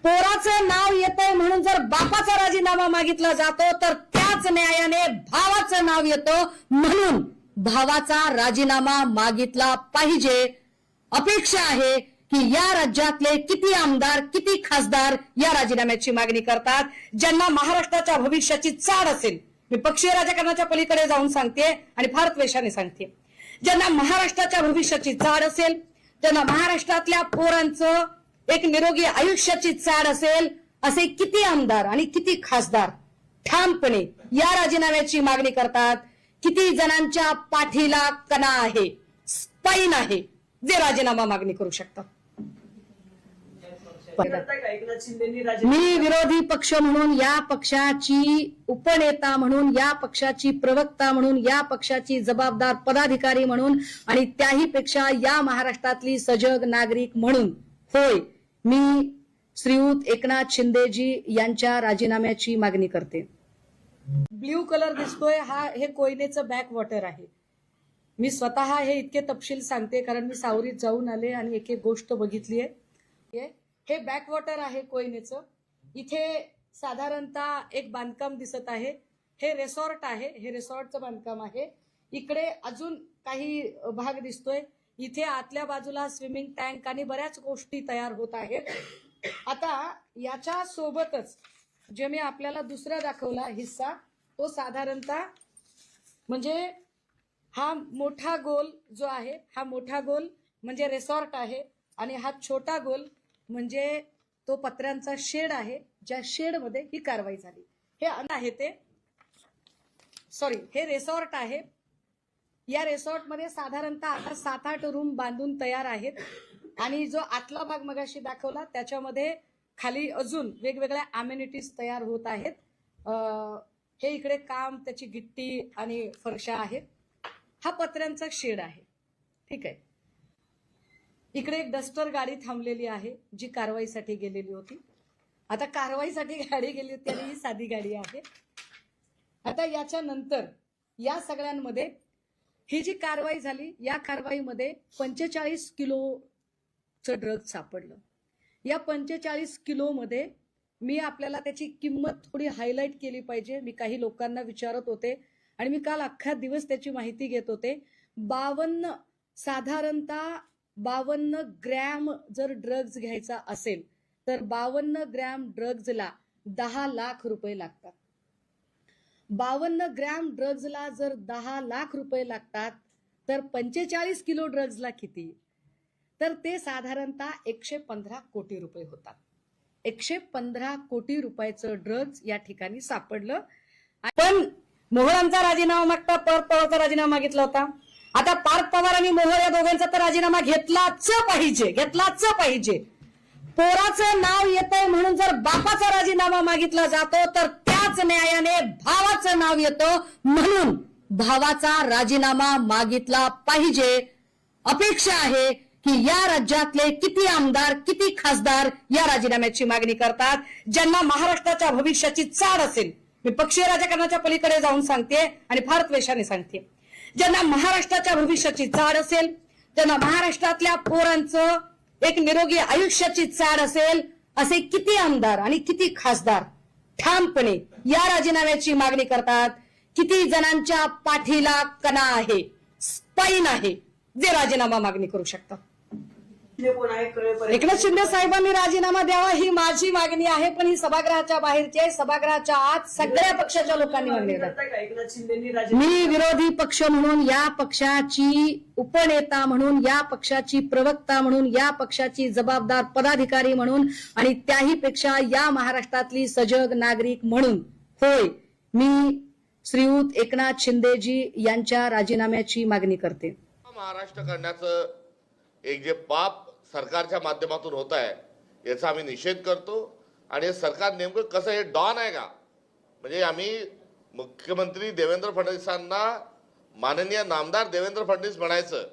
पोराचं नाव येतंय म्हणून जर बापाचा राजीनामा मागितला जातो तर त्याच न्यायाने भावाचं नाव येतं म्हणून भावाचा राजीनामा मागितला पाहिजे। अपेक्षा आहे की या राज्यातले किती आमदार किती खासदार या राजीनाम्याची मागणी करतात, ज्यांना महाराष्ट्राच्या भविष्याची चाड असेल। मी पक्षीय राजकारणाच्या पलीकडे जाऊन सांगते आणि फार द्वेषाने सांगते, ज्यांना महाराष्ट्राच्या भविष्याची चाड असेल, ज्यांना महाराष्ट्रातल्या पोरांचं एक निरोगी आयुष्याची चाड असेल, असे किती आमदार आणि किती खासदार ठामपणे या राजीनाम्याची मागणी करतात। किती जणांच्या पाठीला कणा आहे, स्पाईन आहे, जे राजीनामा मागणी करू शकतात। मी विरोधी पक्ष म्हणून, या पक्षाची उपनेता म्हणून, या पक्षाची प्रवक्ता म्हणून, या पक्षाची जबाबदार पदाधिकारी म्हणून आणि त्याही पेक्षा या महाराष्ट्रातली सजग नागरिक म्हणून, होय, मी श्रीयुत एकनाथ शिंदेजी यांच्या राजीनाम्याची मागणी करते। ब्ल्यू कलर दिसतोय, हे कोयनेचं बॅक वॉटर आहे। मी स्वतः हे इतके तपशील सांगते कारण मी सावरीत जाऊन आले आणि एक एक गोष्ट बघितली आहे। हे बॅक वॉटर आहे कोयनेचं। इथे साधारणतः एक बांधकाम दिसत आहे, हे रिसॉर्ट आहे, हे रिसॉर्टचं बांधकाम आहे। इकडे अजून काही भाग दिसतोय, इथे आतल्या बाजूला स्विमिंग टँक आणि बऱ्याच गोष्टी तयार होत आहेत। आता याच्या सोबतच जे मी आपल्याला दुसरा दाखवला हिस्सा, तो साधारणतः म्हणजे हा मोठा गोल जो आहे, हा मोठा गोल म्हणजे रिसॉर्ट आहे आणि हा छोटा गोल म्हणजे तो पत्र्यांचा शेड आहे, ज्या शेड मध्ये ही कारवाई झाली। हे आहे ते हे रिसॉर्ट आहे। या रिसॉर्ट मध्ये साधारणतः आता 7-8 रूम बांधून तयार आहेत आणि जो आतला भाग मगाशी दाखवला त्याच्यामध्ये खाली अजून वेगवेगळ्या अमेनिटीज तयार होत आहेत। हे इकडे काम, त्याची गिट्टी आणि फरशा आहेत। हा पत्र्यांचा शेड आहे, ठीक आहे। इकडे एक डस्टर गाडी थांबलेली आहे जी कारवाईसाठी गेलेली होती। आता कारवाईसाठी गाडी गेली होती आणि ही साधी गाडी आहे। आता याच्या नंतर या सगळ्यांमध्ये ही जी कारवाई झाली, या कारवाईमध्ये 45 किलोचं ड्रग सापडलं। या 45 किलो मध्ये मी आपल्याला त्याची किंमत थोडी हायलाइट केली पाहिजे। मी काही लोकांना विचारत होते आणि मी काल अख्खा दिवस त्याची माहिती घेत होते। साधारणतः 52 ग्रॅम जर ड्रग्ज घ्यायचा असेल तर 52 ग्रॅम ड्रग्जला 10 लाख रुपये लागतात। 52 ग्रॅम ड्रग्जला जर 10 लाख रुपये लागतात तर 45 किलो ड्रग्जला किती? तर ते साधारणतः 115 कोटी रुपये होतात। 115 कोटी रुपयाचं ड्रग्ज या ठिकाणी सापडलं। पण मोहळांचा राजीनामा मागता पार्थ पवारचा राजीनामा मागितला होता। आता पार्थ पवार आणि मोहोळ या दोघांचा तर राजीनामा घेतलाच पाहिजे। पोराचं नाव येतंय म्हणून जर बापाचा राजीनामा मागितला जातो तर त्याच न्यायाने भावाचं नाव येतं म्हणून भावाचा राजीनामा मागितला पाहिजे। अपेक्षा आहे की या राज्यातले किती आमदार किती खासदार या राजीनाम्याची मागणी करतात, ज्यांना महाराष्ट्राच्या भविष्याची चाड असेल। मी पक्षीय राजकारणाच्या पलीकडे जाऊन सांगते आणि फार द्वेषाने सांगते, ज्यांना महाराष्ट्राच्या भविष्याची चाड असेल, ज्यांना महाराष्ट्रातल्या पोरांचं एक निरोगी आयुष्याची चाड असेल, असे किती आमदार आणि किती खासदार ठामपणे या राजीनाम्याची मागणी करतात। किती जणांच्या पाठीला कणा आहे, स्पाईन आहे, जे राजीनामा मागणी करू शकतात। एकनाथ शिंदे साहेबांनी राजीनामा द्यावा ही माझी मागणी आहे, पण ही सभागृहाच्या बाहेरची आहे। सभागृहाच्या आत सगळ्या पक्षाच्या लोकांनी मागणी केली। मी विरोधी पक्ष म्हणून, या पक्षाची उपनेता म्हणून, या पक्षाची प्रवक्ता म्हणून, या पक्षाची जबाबदार पदाधिकारी म्हणून आणि त्याही पेक्षा या महाराष्ट्रातली सजग नागरिक म्हणून, होय, मी श्रीयुत एकनाथ शिंदेजी यांच्या राजीनाम्याची मागणी करते। महाराष्ट्र करण्याचं एक जे पाप सरकारच्या माध्यमातून होत आहे याचा आम्ही निषेध करतो। आणि सरकार नेमकं कसं, हे डॉन आहे का? म्हणजे आम्ही मुख्यमंत्री देवेंद्र फडणवीसांना माननीय नामदार देवेंद्र फडणवीस म्हणायचं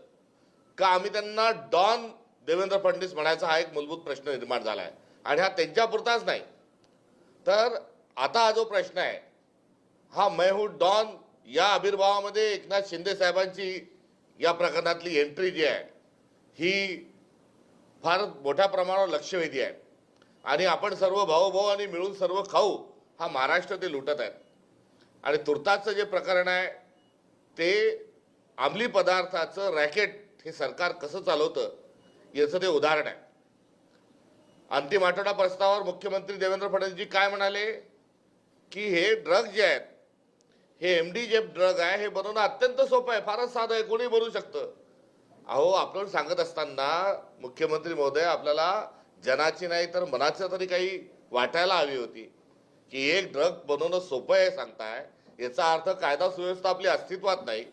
का आम्ही त्यांना डॉन देवेंद्र फडणवीस म्हणायचा, हा एक मूलभूत प्रश्न निर्माण झाला आहे। आणि हा त्यांच्यापुरताच नाही, तर आता हा जो प्रश्न आहे हा मैं हूं डॉन या आविर्भावामध्ये एकनाथ शिंदे साहेबांची या प्रकरणातली एंट्री जी आहे ही फार मोठ्या प्रमाणावर लक्षवेधी आहे। आणि आपण सर्व भाऊ आणि मिळून सर्व खाऊ, हा महाराष्ट्र ते लुटत आहेत. आणि तुर्तासचं जे प्रकरण आहे ते अंमली पदार्थाचं रॅकेट हे सरकार कसं चालवतं याचं ते उदाहरण आहे. अंतिम आठवडा प्रस्तावावर मुख्यमंत्री देवेंद्र फडणवीसजी काय म्हणाले की हे ड्रग जे आहेत, हे MD जे ड्रग आहे हे बनवणं अत्यंत सोपं आहे, फारच साधं आहे, कोणी बनवू शकतं. अहो, आपण सांगत असताना मुख्यमंत्री महोदय आपल्याला जनाची नाही तर मनाची तरी काही वाटायला हवी होती की एक ड्रग बनवणं सोपं आहे सांगताय, याचा अर्थ कायदा सुव्यवस्था आपली अस्तित्वात नाही,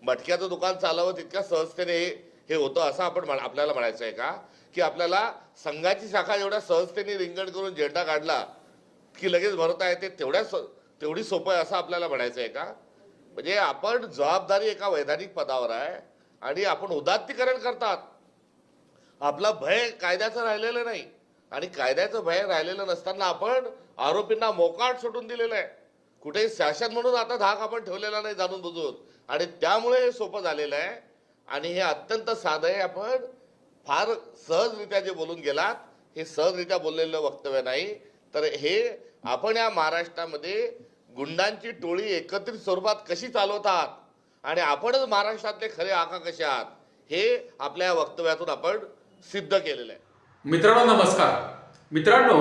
मटक्याचं दुकान चालवत तितक्या सहजतेने हे होतं असं आपल्याला म्हणायचं आहे का? की आपल्याला संघाची शाखा एवढ्या सहजतेने रिंगण करून झेंडा काढला की लगेच भरता येते तेवढी सोपं आहे असं आपल्याला म्हणायचं आहे का? म्हणजे आपण जबाबदारी एका वैधानिक पदावर आहे आणि आपण उदात्तीकरण करतात. आपला भय कायद्याचं राहिलेलं नाही आणि कायद्याचं भय राहिलेलं नसताना आपण आरोपींना मोकाट सोडून दिलेलं आहे. कुठेही शासन म्हणून आता धाक आपण ठेवलेला नाही जाणून बुजून, आणि त्यामुळे हे सोपं झालेलं आहे. आणि हे अत्यंत साधं आहे. आपण फार सहजरित्या जे बोलून गेलात हे सहजरित्या बोललेलं वक्तव्य नाही, तर हे आपण या महाराष्ट्रामध्ये गुंडांची टोळी एकत्रित स्वरूपात कशी चालवतात आणि आपणच महाराष्ट्रातले खरे आका कसे आहात हे आपल्या वक्तव्यातून आपण सिद्ध केलेलं आहे. मित्रांनो नमस्कार. मित्रांनो,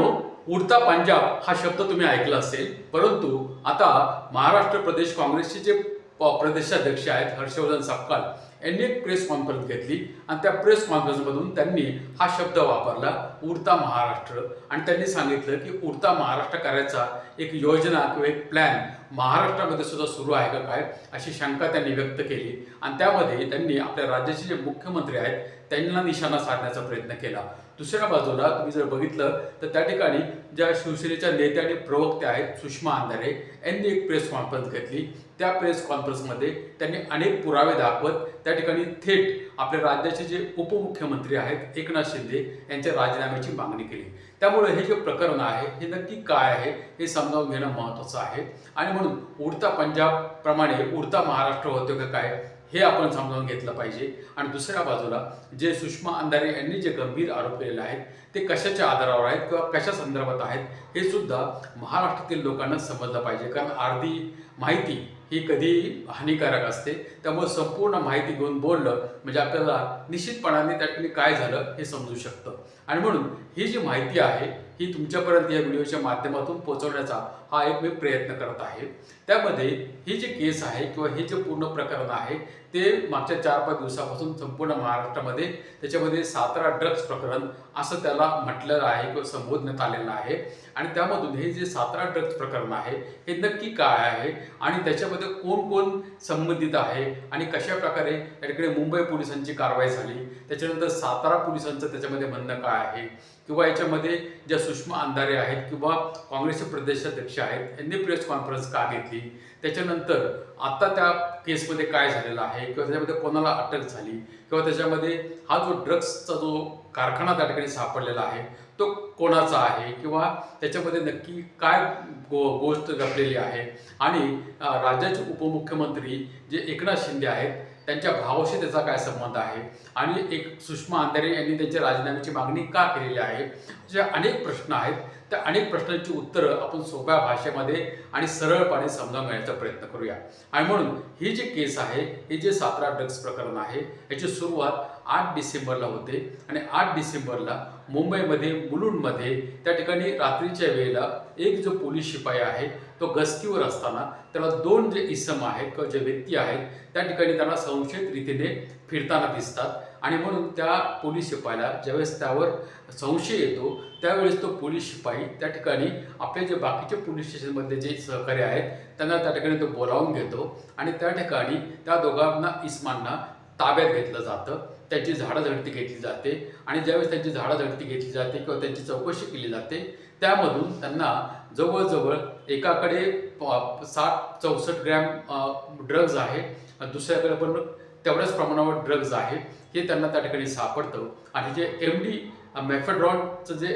उडता पंजाब हा शब्द तुम्ही ऐकला असेल, परंतु आता महाराष्ट्र प्रदेश काँग्रेसचे जे प्रदेशाध्यक्ष आहेत हर्षवर्धन सपकाळ यांनी एक प्रेस कॉन्फरन्स घेतली आणि त्या प्रेस कॉन्फरन्समधून त्यांनी हा शब्द वापरला, उडता महाराष्ट्र. आणि त्यांनी सांगितलं की उडता महाराष्ट्र करायचा एक योजना किंवा एक प्लॅन महाराष्ट्रामध्ये सुद्धा सुरू आहे का काय, अशी शंका त्यांनी व्यक्त केली. आणि त्यामध्ये त्यांनी आपल्या राज्याचे जे मुख्यमंत्री आहेत त्यांना निशाणा साधण्याचा प्रयत्न केला. दुसऱ्या बाजूला तुम्ही जर बघितलं तर त्या ठिकाणी ज्या शिवसेनेच्या नेत्या आणि प्रवक्त्या आहेत सुषमा अंधारे यांनी एक प्रेस कॉन्फरन्स घेतली. त्या प्रेस कॉन्फरन्समध्ये त्यांनी अनेक पुरावे दाखवत त्या ठिकाणी थेट आपल्या राज्याचे जे उपमुख्यमंत्री आहेत एकनाथ शिंदे यांच्या राजीनाम्याची मागणी केली. त्यामुळे हे जे प्रकरण आहे हे नक्की काय आहे हे समजावून घेणं महत्त्वाचं आहे. आणि म्हणून उडता पंजाब प्रमाणे उडता महाराष्ट्र होतो का काय हे आपण समजावून घेतलं पाहिजे. आणि दुसऱ्या बाजूला जे सुषमा अंधारे यांनी जे गंभीर आरोप केलेले आहेत ते कशाच्या आधारावर आहेत किंवा कशा संदर्भात आहेत हे सुद्धा महाराष्ट्रातील लोकांना समजलं पाहिजे. कारण अर्धी माहिती ही कधी हानिकारक असते, त्यामुळे संपूर्ण माहिती घेऊन बोललं म्हणजे आपल्याला निश्चितपणाने त्या ठिकाणी काय झालं हे समजू शकतं. आणि म्हणून ही जी माहिती आहे ही तुमच्यापर्यंत या व्हिडिओच्या माध्यमातून पोहोचवण्याचा हा एक मी प्रयत्न करत आहे. त्यामध्ये ही जी केस आहे किंवा हे जे पूर्ण प्रकरण आहे ते मागच्या 4-5 दिवसापासून संपूर्ण महाराष्ट्रामध्ये त्याच्यामध्ये 17 ड्रग्ज प्रकरण असं त्याला म्हटलेलं आहे किंवा संबोधण्यात आलेलं आहे. आणि त्यामधून हे जे 17 ड्रग्ज प्रकरण आहे हे नक्की काय आहे आणि त्याच्यामध्ये कोण कोण संबंधित आहे आणि कशा प्रकारे त्या ठिकाणी मुंबई पोलिसांची कारवाई झाली, त्याच्यानंतर सातारा पोलिसांचं त्याच्यामध्ये म्हणणं काय आहे, किंवा याच्यामध्ये ज्या सुषमा अंधारे आहेत किंवा काँग्रेसचे प्रदेशाध्यक्ष आहेत यांनी प्रेस कॉन्फरन्स का घेतली, त्याच्यानंतर आता त्या केसमध्ये काय झालेलं आहे किंवा त्याच्यामध्ये कोणाला अटक झाली किंवा त्याच्यामध्ये हा जो ड्रग्सचा जो कारखाना त्या ठिकाणी सापडलेला आहे तो कोणाचा आहे किंवा त्याच्यामध्ये नक्की काय गोष्ट जपलेली आहे. आणि राज्याचे उपमुख्यमंत्री जे एकनाथ शिंदे आहेत त्यांच्या भावाशी त्याचा काय संबंध आहे आणि एक सुषमा अंधारे यांनी त्यांच्या राजीनाम्याची मागणी का केलेली आहे, जे अनेक प्रश्न आहेत. त्या अनेक प्रश्नांची उत्तरं आपण सोप्या भाषेमध्ये आणि सरळपणे समजावून घेण्याचा प्रयत्न करूया. आणि म्हणून ही जी केस आहे हे जे 17 ड्रग्ज प्रकरण आहे याची सुरुवात 8 डिसेंबरला होते. आणि 8 डिसेंबरला मुंबईमध्ये मुलुंडमध्ये त्या ठिकाणी रात्रीच्या वेळेला एक जो पोलीस शिपाई आहे तो गस्तीवर असताना त्याला 2 जे इसम आहेत किंवा जे व्यक्ती आहेत त्या ठिकाणी त्यांना संशयित रीतीने फिरताना दिसतात. आणि म्हणून त्या पोलीस शिपाईला ज्यावेळेस त्यावर संशय येतो त्यावेळेस तो पोलीस शिपाई त्या ठिकाणी आपले जे बाकीचे पोलीस स्टेशनमधले जे सहकारी आहेत त्यांना त्या ठिकाणी तो बोलावून घेतो आणि त्या ठिकाणी त्या दोघांना इसमांना ताब्यात घेतलं जातं. त्यांची झाडाझडती घेतली जाते आणि ज्यावेळेस त्यांची झाडाझडती घेतली जाते किंवा त्यांची चौकशी केली जाते त्यामधून त्यांना जवळजवळ एकाकडे 64 ग्रॅम ड्रग्ज आहे, दुसऱ्याकडे पण तेवढ्याच प्रमाणावर ड्रग्ज आहे हे त्यांना त्या ठिकाणी सापडतं. आणि जे MD मेफेड्रॉनचं जे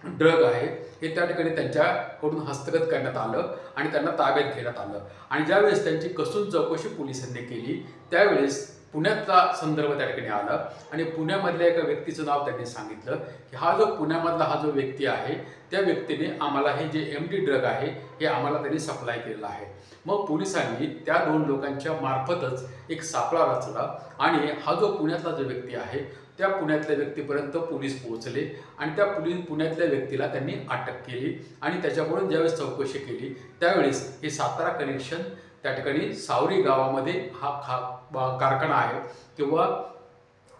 ड्रग आहे हे त्या ठिकाणी त्यांच्याकडून हस्तगत करण्यात आलं आणि त्यांना ताब्यात घेण्यात आलं. आणि ज्यावेळेस त्यांची कसून चौकशी पोलिसांनी केली त्यावेळेस पुण्यातला संदर्भ त्या ठिकाणी आला आणि पुण्यामधल्या एका व्यक्तीचं नाव त्यांनी सांगितलं की हा जो पुण्यामधला हा जो व्यक्ती आहे त्या व्यक्तीने आम्हाला हे जे MD ड्रग आहे हे आम्हाला त्यांनी सप्लाय केलेलं आहे. मग पोलिसांनी त्या 2 लोकांच्या मार्फतच एक सापळा रचला आणि हा जो पुण्यातला जो व्यक्ती आहे त्या पुण्यातल्या व्यक्तीपर्यंत पोलीस पोहोचले आणि त्या पुण्यातल्या व्यक्तीला त्यांनी अटक केली आणि त्याच्याकडून ज्यावेळेस चौकशी केली त्यावेळेस हे सातारा कनेक्शन त्या ठिकाणी सावरी गावामध्ये हा कारखाना आहे किंवा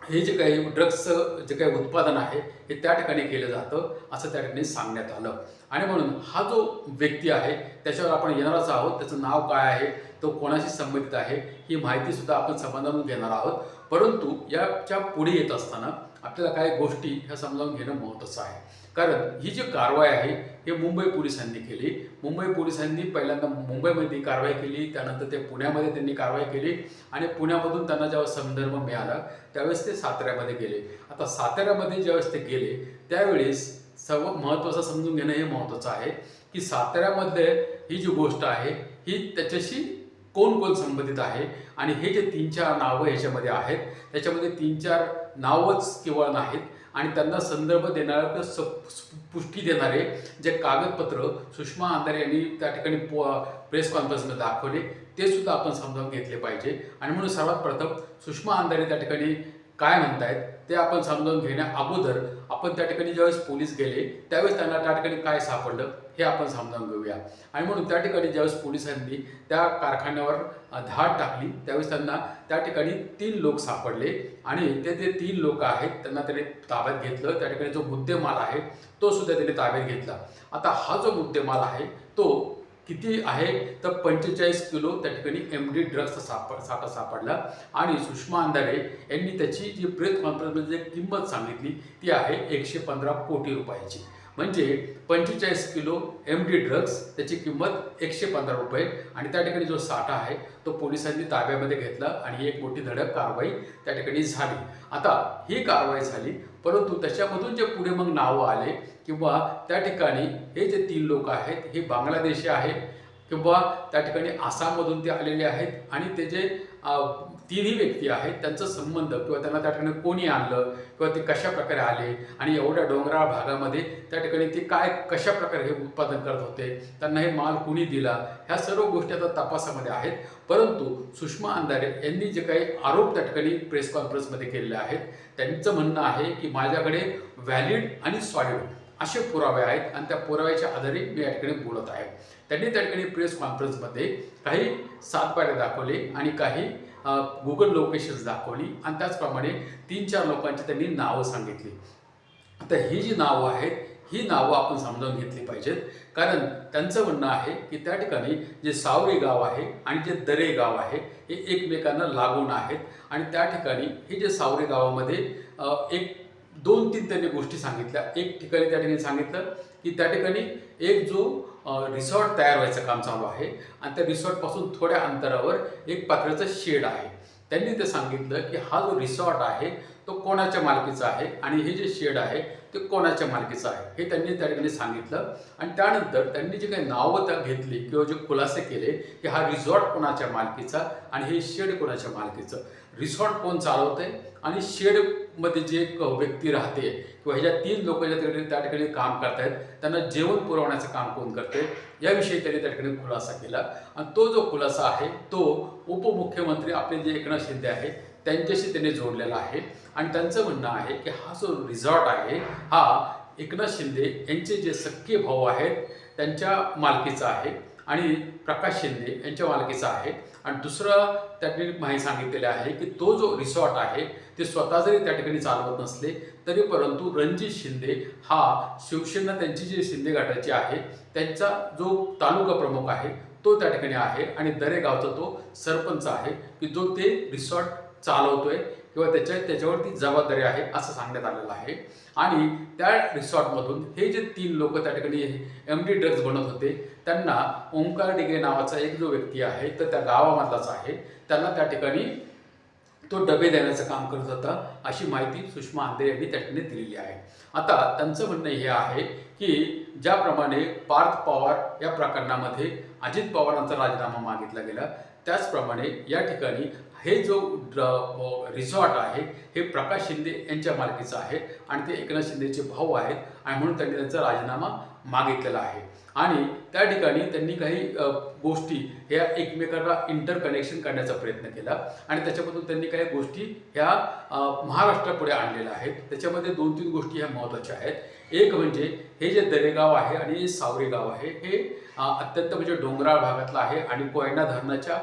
हे जे काही ड्रग्सचं जे काही उत्पादन आहे हे त्या ठिकाणी केलं जातं असं त्या ठिकाणी सांगण्यात आलं. आणि म्हणून हा जो व्यक्ती आहे त्याच्यावर आपण येणारच आहोत. त्याचं नाव काय आहे, तो कोणाशी संबंधित आहे ही माहितीसुद्धा आपण समजावून घेणार आहोत. परंतु याच्या पुढे येत असताना आपल्याला काही गोष्टी ह्या समजावून घेणं महत्त्वाचं आहे. कारण ही जी कारवाई आहे हे मुंबई पोलिसांनी केली. मुंबई पोलिसांनी पहिल्यांदा मुंबईमध्ये कारवाई केली, त्यानंतर ते पुण्यामध्ये त्यांनी कारवाई केली आणि पुण्यामधून त्यांना जेव्हा संदर्भ मिळाला त्यावेळेस ते साताऱ्यामध्ये गेले. आता साताऱ्यामध्ये ज्यावेळेस ते गेले त्यावेळेस सर्व महत्त्वाचं समजून घेणं हे महत्त्वाचं आहे की साताऱ्यामध्ये ही जी गोष्ट आहे ही त्याच्याशी कोण कोण संबंधित आहे आणि हे जे 3-4 नावं ह्याच्यामध्ये आहेत त्याच्यामध्ये 3-4 नावच केवळ नाहीत आणि त्यांना संदर्भ देणारे पुष्टी देणारे जे कागदपत्र सुषमा अंधारे यांनी त्या ठिकाणी प्रेस कॉन्फरन्समध्ये दाखवले ते सुद्धा आपण समजावून घेतले पाहिजे. आणि म्हणून सर्वात प्रथम सुषमा अंधारे त्या ठिकाणी काय म्हणतायत ते आपण समजावून घेण्या अगोदर आपण त्या ठिकाणी ज्यावेळेस पोलीस गेले त्यावेळेस त्यांना त्या ठिकाणी काय सापडलं हे आपण समजावून घेऊया. आणि म्हणून त्या ठिकाणी ज्यावेळेस पोलिसांनी त्या कारखान्यावर धाड टाकली त्यावेळेस त्यांना त्या ठिकाणी 3 लोक सापडले आणि ते 3 लोक आहेत त्यांना त्यांनी ताब्यात घेतलं. त्या ठिकाणी जो मुद्देमाल आहे तो सुद्धा त्यांनी ताब्यात घेतला. आता हा जो मुद्देमाल आहे तो किती आहे तर 45 किलो त्या ठिकाणी MD ड्रग्सचा साठा सापडला आणि सुषमा अंधारे यांनी त्याची जी प्रेस कॉन्फरन्समध्ये जी किंमत सांगितली ती आहे 115 कोटी रुपयाची. म्हणजे 45 किलो MD ड्रग्स त्याची किंमत 115 रुपये आणि त्या ठिकाणी जो साठा आहे तो पोलिसांनी ताब्यामध्ये घेतला आणि एक मोठी धडक कारवाई त्या ठिकाणी झाली. आता ही कारवाई झाली परंतु त्याच्यामधून जे पुढे मग नावं आले किंवा त्या ठिकाणी हे जे 3 लोक आहेत हे बांगलादेशी आहेत किंवा त्या ठिकाणी आसाममधून ते आलेले आहेत आणि ते जे 3ही व्यक्ती आहेत त्यांचा संबंध किंवा त्यांना त्या ठिकाणी कोणी आणलं किंवा ते कशा प्रकारे आले आणि एवढ्या डोंगराळ भागामध्ये त्या ठिकाणी ते कशा प्रकारे हे उत्पादन करत होते, त्यांना हे माल कुणी दिला, ह्या सर्व गोष्टी आता तपासामध्ये आहेत. परंतु सुषमा अंधारे यांनी जे काही आरोप त्या ठिकाणी प्रेस कॉन्फरन्समध्ये केलेले आहेत त्यांचं म्हणणं आहे की माझ्याकडे व्हॅलिड आणि सॉलिड असे पुरावे आहेत आणि त्या पुराव्याच्या आधारे मी या ठिकाणी बोलत आहे. त्यांनी त्या ठिकाणी प्रेस कॉन्फरन्समध्ये काही सातबारे दाखवले आणि काही गुगल लोकेशन्स दाखवली आणि त्याचप्रमाणे 3-4 लोकांची त्यांनी नावं सांगितली. आता ही जी नावं आहेत ही नावं आपण समजावून घेतली पाहिजेत कारण त्यांचं म्हणणं आहे की त्या ठिकाणी जे सावरी गाव आहे आणि जे दरे गाव आहे हे एकमेकांना लागून आहेत आणि त्या ठिकाणी हे जे सावरी गावामध्ये एक 2-3 त्यांनी गोष्टी सांगितल्या. एक ठिकाणी त्या ठिकाणी सांगितलं की त्या ठिकाणी एक जो रिसॉर्ट तयार व्हायचं काम चालू आहे आणि त्या रिसॉर्टपासून थोड्या अंतरावर एक पत्र्याचं शेड आहे. त्यांनी ते सांगितलं की हा जो रिसॉर्ट आहे तो कोणाच्या मालकीचा आहे आणि हे जे शेड आहे ते कोणाच्या मालकीचं आहे हे त्यांनी त्या ठिकाणी सांगितलं. आणि त्यानंतर त्यांनी जे काही नावं त्या घेतली किंवा जे खुलासे केले की हा रिसॉर्ट कोणाच्या मालकीचा आणि हे शेड कोणाच्या मालकीचं, रिसॉर्ट कोण चालवतंय आणि शेडमध्ये जे एक व्यक्ती राहते किंवा ह्या 3 लोक त्या ठिकाणी काम करतायत त्यांना जेवण पुरवण्याचं काम कोण करते याविषयी त्यांनी त्या ठिकाणी खुलासा केला. आणि तो जो खुलासा आहे तो उपमुख्यमंत्री आपले जे एकनाथ शिंदे आहे त्यांच्याशी त्यांनी जोडलेला आहे आणि त्यांचं म्हणणं आहे की हा जो रिसॉर्ट आहे हा एकनाथ शिंदे यांचे जे सख्खे भाऊ आहेत त्यांच्या मालकीचा आहे आणि प्रकाश शिंदे यांच्या मालकीचा आहे. आणि दुसरं त्या ठिकाणी माहिती सांगितलेलं आहे की तो जो रिसॉर्ट आहे ते स्वतः जरी त्या ठिकाणी चालवत नसले तरी परंतु रणजित शिंदे हा शिवसेना त्यांची जी शिंदे गटाची आहे त्यांचा जो तालुका प्रमुख आहे तो त्या ठिकाणी आहे आणि दरे गावचा तो सरपंच आहे की जो ते रिसॉर्ट चालवतोय किंवा त्याच्यावरती जबाबदारी आहे असं सांगण्यात आलेलं आहे. आणि त्या रिसॉर्टमधून हे जे 3 लोक त्या ठिकाणी MD ड्रग्ज बनवत होते त्यांना ओंकार डिगे नावाचा एक जो व्यक्ती आहे तर त्या गावामधलाच आहे त्यांना त्या ठिकाणी तो डबे देण्याचं काम करत होता अशी माहिती सुषमा अंधारे यांनी त्या ठिकाणी दिलेली आहे. आता त्यांचं म्हणणं हे आहे की ज्याप्रमाणे पार्थ पवार या प्रकरणामध्ये अजित पवारांचा राजीनामा मागितला गेला त्याचप्रमाणे या ठिकाणी हे जो रिसॉर्ट आहे हे प्रकाश शिंदे यांच्या मालकीचं आहे आणि ते एकनाथ शिंदेचे भाऊ आहेत आणि म्हणून त्यांनी त्यांचा राजीनामा मागितलेला आहे. आणि त्या ठिकाणी त्यांनी काही गोष्टी ह्या एकमेकांना इंटरकनेक्शन करण्याचा प्रयत्न केला आणि त्याच्यामधून त्यांनी काही गोष्टी ह्या महाराष्ट्रापुढे आणलेल्या आहेत. त्याच्यामध्ये 2-3 गोष्टी ह्या महत्त्वाच्या आहेत. एक म्हणजे हे जे दरेगाव आहे आणि सावरी गाव आहे हे अत्यंत म्हणजे डोंगराळ भागातलं आहे आणि कोयना धरणाच्या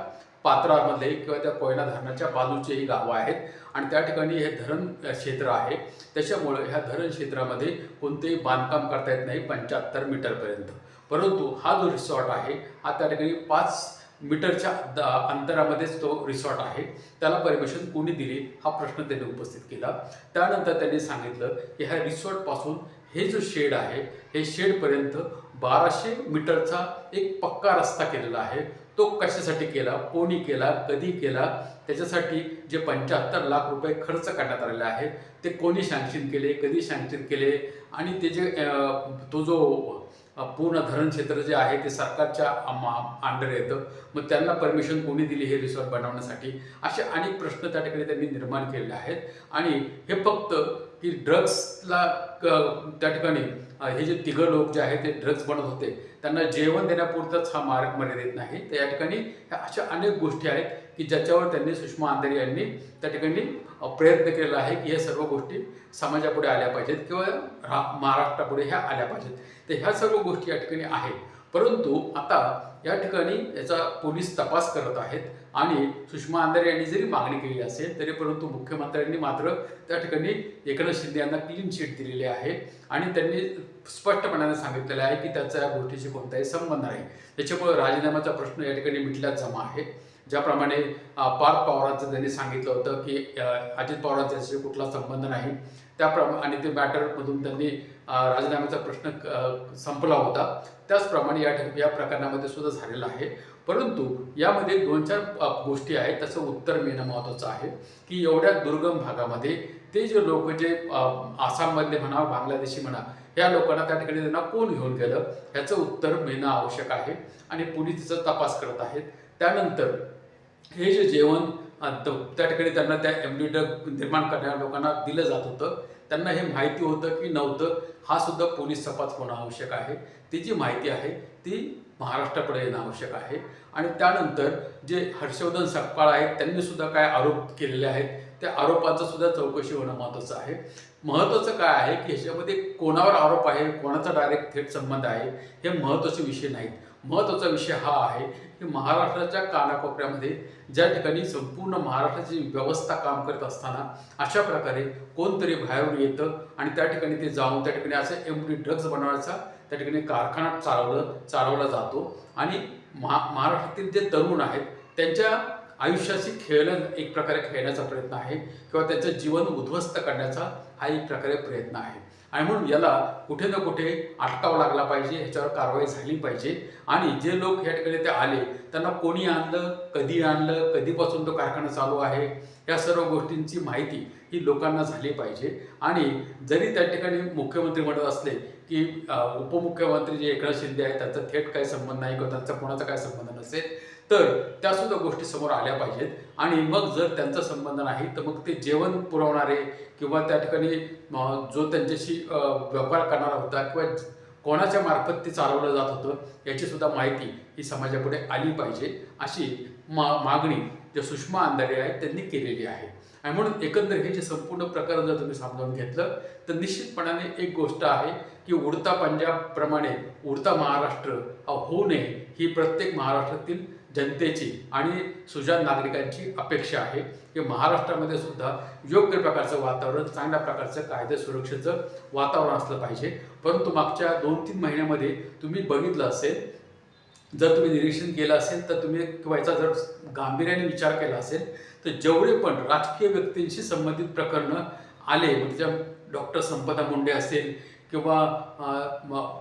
पात्रामध्ये किंवा त्या कोयना धरणाच्या बाजूचे ही गावं आहेत आणि त्या ठिकाणी हे धरण क्षेत्र आहे. त्याच्यामुळे ह्या धरण क्षेत्रामध्ये कोणतेही बांधकाम करता येत नाही 75 मीटरपर्यंत. परंतु हा जो रिसॉर्ट आहे हा त्या ठिकाणी 5 मीटरच्या अंतरामध्येच तो रिसॉर्ट आहे. त्याला परमिशन कोणी दिली हा प्रश्न त्यांनी उपस्थित केला. त्यानंतर त्यांनी सांगितलं की ह्या रिसॉर्टपासून हे जो शेड आहे हे शेडपर्यंत 1200 मीटरचा एक पक्का रस्ता केलेला आहे. तो कशासाठी केला, कोणी केला, कधी केला, त्याच्यासाठी जे 75 लाख रुपये खर्च करण्यात आलेले आहे ते कोणी सँक्शन केले, कधी सँक्शन केले आणि ते जे तो जो पूर्ण धरण क्षेत्र जे आहे ते सरकारच्या अंडर येतं. मग त्यांना परमिशन कोणी दिली हे रिसॉर्ट बनवण्यासाठी, असे अनेक प्रश्न त्या ठिकाणी त्यांनी निर्माण केलेले आहेत. आणि हे फक्त की ड्रग्सला त्या ठिकाणी हे जे तिघं लोक जे आहेत ते ड्रग्स बनत होते त्यांना जेवण देण्यापुरतंच हा मार्ग मर्यादित नाही. तर या ठिकाणी ह्या अशा अनेक गोष्टी आहेत की ज्याच्यावर त्यांनी सुषमा अंधारे यांनी त्या ठिकाणी प्रयत्न केलेला आहे की या सर्व गोष्टी समाजापुढे आल्या पाहिजेत किंवा महाराष्ट्रापुढे ह्या आल्या पाहिजेत. तर ह्या सर्व गोष्टी या ठिकाणी आहेत. परंतु आता या ठिकाणी याचा पोलीस तपास करत आहेत आणि सुषमा अंधारे यांनी जरी मागणी केली असेल तरी परंतु मुख्यमंत्र्यांनी मात्र त्या ठिकाणी एकनाथ शिंदे यांना क्लीन चिट दिलेली आहे आणि त्यांनी स्पष्टपणाने सांगितलेलं आहे की त्याचा या गोष्टीशी कोणताही संबंध नाही. त्याच्यामुळे राजीनाम्याचा प्रश्न या ठिकाणी मिटल्याच जमा आहे. ज्याप्रमाणे पार्थ पवारांचं त्यांनी सांगितलं होतं की अजित पवारांचा याच्याशी कुठला संबंध नाही त्याप्रमाणे आणि ते मॅटरमधून त्यांनी राजीनाम्याचा प्रश्न संपला होता. त्याचप्रमाणे या प्रकरणामध्ये सुद्धा झालेला आहे. परंतु यामध्ये 2-4 गोष्टी आहेत. त्याचं उत्तर मिळणं महत्त्वाचं आहे की एवढ्या दुर्गम भागामध्ये ते जे लोक जे आसाममधले म्हणा, बांगलादेशी म्हणा, या लोकांना त्या ठिकाणी त्यांना कोण घेऊन गेलं ह्याचं उत्तर मिळणं आवश्यक आहे आणि पोलीस तिचा तपास करत आहेत. त्यानंतर हे जे जेवण त्या ठिकाणी त्यांना त्या एमडी ड्रग निर्माण करणाऱ्या लोकांना दिलं जात होतं, त्यांना हे माहिती होतं की नव्हतं हा सुद्धा पोलीस तपास होणं आवश्यक आहे. ती जी माहिती आहे ती महाराष्ट्राकडे येणं आवश्यक आहे. आणि त्यानंतर जे हर्षवर्धन सपकाळ आहेत त्यांनी सुद्धा काय आरोप केलेले आहेत त्या आरोपांचं सुद्धा चौकशी होणं महत्त्वाचं आहे. महत्त्वाचं काय आहे की ह्याच्यामध्ये कोणावर आरोप आहे, कोणाचा डायरेक्ट थेट संबंध आहे हे महत्त्वाचे विषय नाहीत. महत्त्वाचा विषय हा आहे की महाराष्ट्राच्या कानाकोपऱ्यामध्ये ज्या ठिकाणी संपूर्ण महाराष्ट्राची व्यवस्था काम करत असताना अशा प्रकारे कोणतरी बाहेरून येतं आणि त्या ठिकाणी ते जाऊन त्या ठिकाणी असं एमडी ड्रग्ज बनवण्याचा त्या ठिकाणी कारखाना चालवला जातो आणि महाराष्ट्रातील जे तरुण आहेत त्यांच्या आयुष्याशी एक प्रकारे खेळण्याचा प्रयत्न आहे किंवा त्यांचं जीवन उद्ध्वस्त करण्याचा हा एक प्रकारे प्रयत्न आहे. आणि म्हणून याला कुठे ना कुठे अटकाव लागला पाहिजे, ह्याच्यावर कारवाई झाली पाहिजे. आणि जे लोक या ठिकाणी ते आले त्यांना कोणी आणलं, कधीपासून तो कारखाना चालू आहे, या सर्व गोष्टींची माहिती ही लोकांना झाली पाहिजे. आणि जरी त्या ठिकाणी मुख्यमंत्री म्हणत असले की उपमुख्यमंत्री जे एकनाथ शिंदे आहेत त्यांचा थेट काही संबंध नाही किंवा त्यांचा कोणाचा काय संबंध नसेल तर त्यासुद्धा गोष्टी समोर आल्या पाहिजेत. आणि मग जर त्यांचा संबंध नाही तर मग ते जेवण पुरवणारे किंवा त्या ठिकाणी जो त्यांच्याशी व्यापार करणारा होता किंवा कोणाच्या मार्फत ते चालवलं जात होतं याची सुद्धा माहिती ही समाजापुढे आली पाहिजे अशी मागणी जे सुषमा अंधारे आहेत त्यांनी केलेली आहे. आणि म्हणून एकंदर हे जे संपूर्ण प्रकरण जर तुम्ही समजावून घेतलं तर निश्चितपणाने एक गोष्ट आहे की उडता पंजाबप्रमाणे उडता महाराष्ट्र हा होऊ नये ही प्रत्येक महाराष्ट्रातील जनतेची आणि सुजाण नागरिकांची अपेक्षा आहे की महाराष्ट्रामध्ये सुद्धा योग्य प्रकारचं वातावरण, चांगल्या प्रकारचं कायदा सुरक्षेचं वातावरण असलं पाहिजे. परंतु मागच्या 2-3 महिन्यामध्ये तुम्ही बघितलं असेल, जर तुम्ही निरीक्षण केलं असेल तर तुम्ही किंवा याचा जर गांभीर्याने विचार केला असेल तर जेवढे पण राजकीय व्यक्तींशी संबंधित प्रकरणं आले म्हणजे डॉक्टर संपदा मुंडे असेल किंवा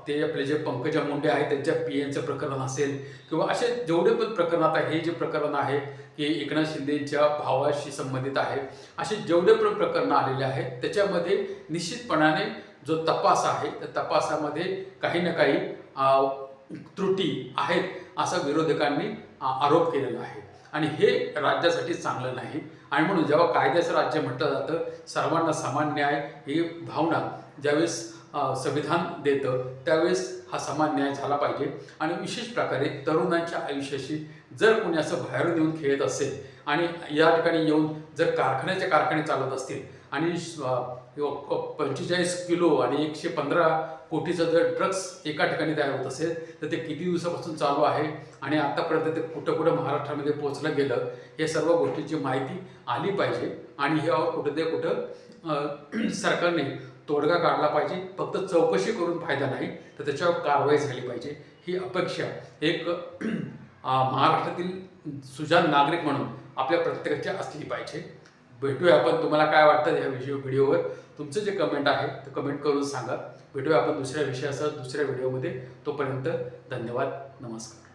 ते आपले जे पंकजा मुंडे आहेत त्यांच्या PNचं प्रकरण असेल किंवा असे जेवढे पण प्रकरण आता हे जे प्रकरण आहे की एकनाथ शिंदेच्या भावाशी संबंधित आहे असे जेवढे पण प्रकरणं आलेले आहेत त्याच्यामध्ये निश्चितपणाने जो तपास आहे त्या तपासामध्ये काही ना काही त्रुटी आहेत असा विरोधकांनी आरोप केलेला आहे. आणि हे राज्यासाठी चांगलं नाही. आणि म्हणून जेव्हा कायद्याचं राज्य म्हटलं जातं, सर्वांना समान न्याय ही भावना ज्यावेळेस संविधान देतं त्यावेळेस हा समान न्याय झाला पाहिजे. आणि विशेष प्रकारे तरुणांच्या आयुष्याशी जर कोणी असं बाहेरून येऊन खेळत असेल आणि या ठिकाणी येऊन जर कारखाने चालत असतील आणि 45 किलो आणि 115 कोटीचं जर ड्रग्स एका ठिकाणी तयार होत असेल तर ते किती दिवसापासून चालू आहे आणि आतापर्यंत ते कुठं कुठं महाराष्ट्रामध्ये पोहोचलं गेलं, हे सर्व गोष्टींची माहिती आली पाहिजे. आणि ह्यावर कुठं सरकारने तोडगा काढला पाहिजे. फक्त चौकशी करून फायदा नाही, तर त्याच्यावर कारवाई झाली पाहिजे. ही अपेक्षा एक महाराष्ट्रातील सुजाण नागरिक म्हणून आपल्या प्रत्येकाची असली पाहिजे. भेटूया आपण. तुम्हाला काय वाटतं ह्या व्हिडिओवर? तुमचं जे कमेंट आहे ते कमेंट करून सांगा. भेटूया आपण दुसऱ्या विषयासह दुसऱ्या व्हिडिओमध्ये. तोपर्यंत धन्यवाद, नमस्कार.